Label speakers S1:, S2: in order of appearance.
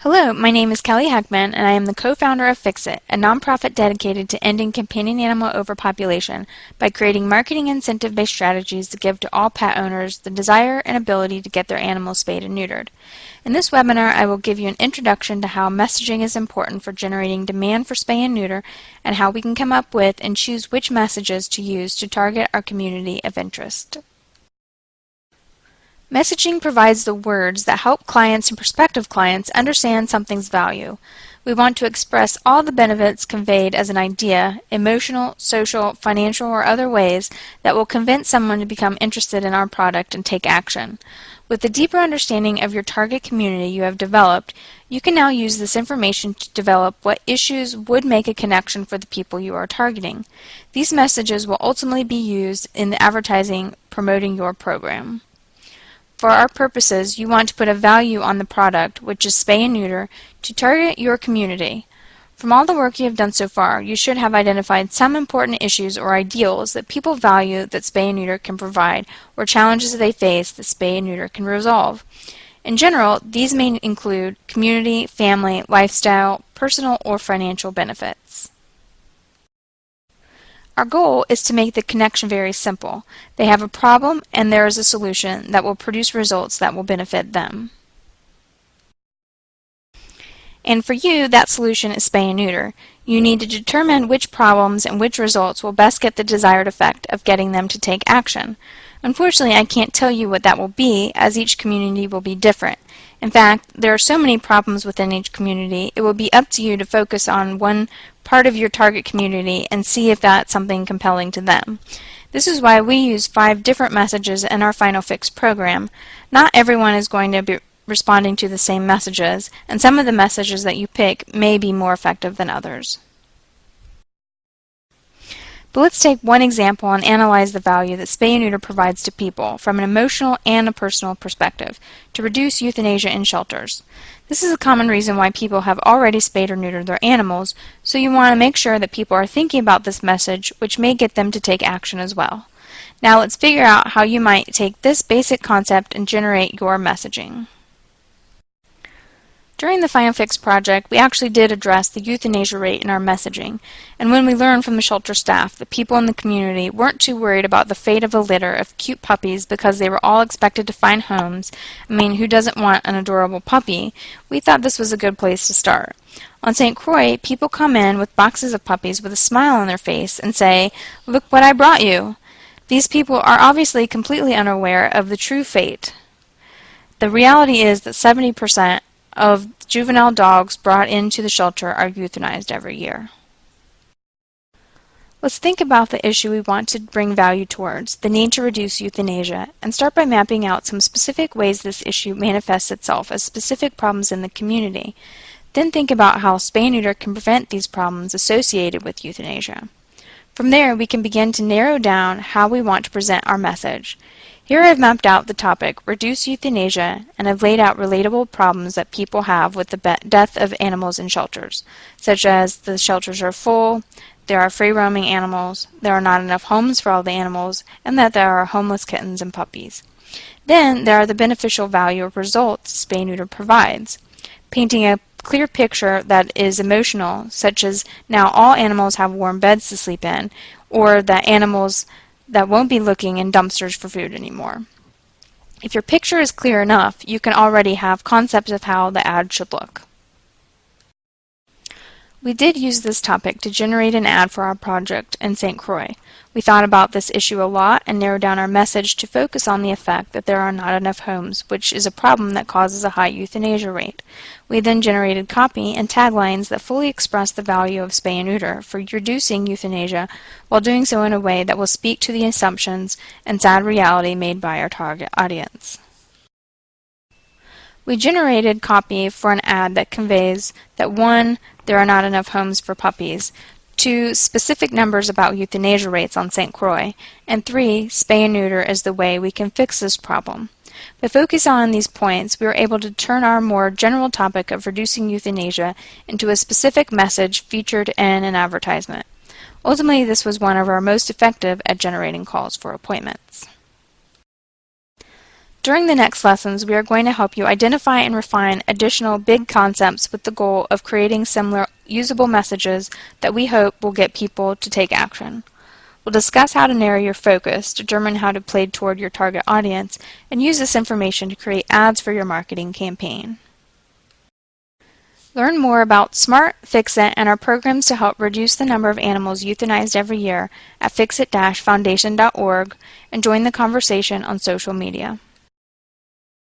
S1: Hello, my name is Kelly Heckman, and I am the co-founder of FiXiT, a nonprofit dedicated to ending companion animal overpopulation by creating marketing incentive-based strategies that give to all pet owners the desire and ability to get their animals spayed and neutered. In this webinar, I will give you an introduction to how messaging is important for generating demand for spay and neuter, and how we can come up with and choose which messages to use to target our community of interest. Messaging provides the words that help clients and prospective clients understand something's value. We want to express all the benefits conveyed as an idea, emotional, social, financial, or other ways that will convince someone to become interested in our product and take action. With the deeper understanding of your target community you have developed, you can now use this information to develop what issues would make a connection for the people you are targeting. These messages will ultimately be used in the advertising promoting your program. For our purposes, you want to put a value on the product, which is spay and neuter, to target your community. From all the work you have done so far, you should have identified some important issues or ideals that people value that spay and neuter can provide, or challenges they face that spay and neuter can resolve. In general, these may include community, family, lifestyle, personal, or financial benefits. Our goal is to make the connection very simple. They have a problem and there is a solution that will produce results that will benefit them. And for you, that solution is spay and neuter. You need to determine which problems and which results will best get the desired effect of getting them to take action. Unfortunately, I can't tell you what that will be, as each community will be different. In fact, there are so many problems within each community, it will be up to you to focus on one part of your target community and see if that's something compelling to them. This is why we use 5 different messages in our Final Fix program. Not everyone is going to be responding to the same messages, and some of the messages that you pick may be more effective than others. But let's take one example and analyze the value that spay and neuter provides to people from an emotional and a personal perspective to reduce euthanasia in shelters. This is a common reason why people have already spayed or neutered their animals, so you want to make sure that people are thinking about this message, which may get them to take action as well. Now let's figure out how you might take this basic concept and generate your messaging. During the Final Fix project, we actually did address the euthanasia rate in our messaging, and when we learned from the shelter staff that people in the community weren't too worried about the fate of a litter of cute puppies because they were all expected to find homes, who doesn't want an adorable puppy, we thought this was a good place to start. On St. Croix, people come in with boxes of puppies with a smile on their face and say, "Look what I brought you." These people are obviously completely unaware of the true fate. The reality is that 70% of juvenile dogs brought into the shelter are euthanized every year. Let's think about the issue we want to bring value towards, the need to reduce euthanasia, and start by mapping out some specific ways this issue manifests itself as specific problems in the community. Then think about how spay and neuter can prevent these problems associated with euthanasia. From there, we can begin to narrow down how we want to present our message. Here I've mapped out the topic, Reduce Euthanasia, and I've laid out relatable problems that people have with the death of animals in shelters, such as the shelters are full, there are free-roaming animals, there are not enough homes for all the animals, and that there are homeless kittens and puppies. Then there are the beneficial value or results spay and neuter provides, painting a clear picture that is emotional, such as now all animals have warm beds to sleep in, or that animals that won't be looking in dumpsters for food anymore. If your picture is clear enough, you can already have concepts of how the ad should look. We did use this topic to generate an ad for our project in St. Croix. We thought about this issue a lot and narrowed down our message to focus on the effect that there are not enough homes, which is a problem that causes a high euthanasia rate. We then generated copy and taglines that fully express the value of spay and neuter for reducing euthanasia while doing so in a way that will speak to the assumptions and sad reality made by our target audience. We generated copy for an ad that conveys that 1. There are not enough homes for puppies, 2. Specific numbers about euthanasia rates on St. Croix, and 3. Spay and neuter is the way we can fix this problem. By focusing on these points, we were able to turn our more general topic of reducing euthanasia into a specific message featured in an advertisement. Ultimately, this was one of our most effective at generating calls for appointments. During the next lessons, we are going to help you identify and refine additional big concepts with the goal of creating similar usable messages that we hope will get people to take action. We'll discuss how to narrow your focus, determine how to play toward your target audience, and use this information to create ads for your marketing campaign. Learn more about SMART, FiXiT, and our programs to help reduce the number of animals euthanized every year at fixit-foundation.org and join the conversation on social media.